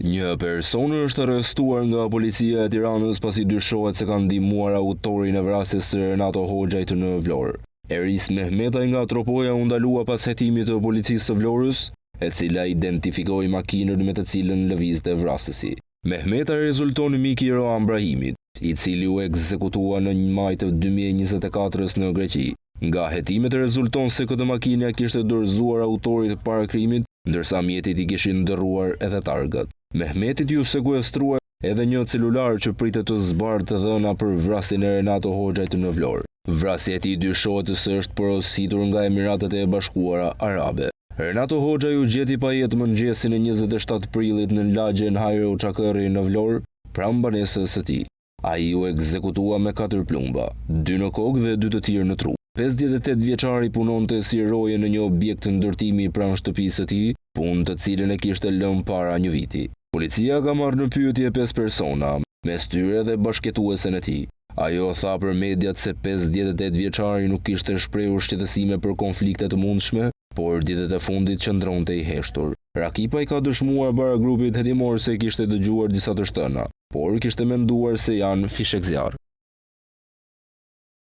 Një person është arrestuar nga policia e Tiranës pasi dyshohet se ka ndihmuar autorin e vrasjes së Renato Hoxhait në Vlorë. Eris Mehmetaj nga Tropoja u ndalua pas hetimit të policisë së Vlorës, e cila identifikoi makinën me të cilën lëvizte vrasësi. Mehmetaj rezulton mik i Roam Brahimit, i cili u ekzekutua në 1 maj të 2024 në Greqi. Nga hetimet rezulton se këtë makinë ja kishte dorëzuar autorit para krimit, ndërsa mjetit i kishin ndërruar edhe targët. Mehmetit ju sekuestrua edhe një celular që pritet të zbardhë të dhëna për vrasjen e Renato Hoxhait në Vlorë. Vrasja e tij dyshohet se është porositur nga Emiratet e Bashkuara Arabe. Renato Hoxhai u gjeti pa jetë mëngjesin e 27 prillit në lagjen Hajro Çakërri në Vlorë, pranë banesës së tij. Ai u ekzekutua me 4 plumba, 2 në kokë dhe 2 të tjerë në tru. 58 vjeçari punonte si roje në një objekt ndërtimi pranë shtëpisë së tij, punë të cilën e kishte lënë para 1 viti. Policia ka marrë në pyetje 5 persona, mes tyre dhe bashkëtuesen e tij. Ajo tha për mediat se 58 vjeçari nuk kishte shprehur shqetësime për konflikte të mundshme, por ditët e fundit qëndronte i heshtur. Rakipa i ka dëshmuar bara grupit hetimor se kishte dëgjuar disa të shtëna, por kishte menduar se janë fishek zjarr.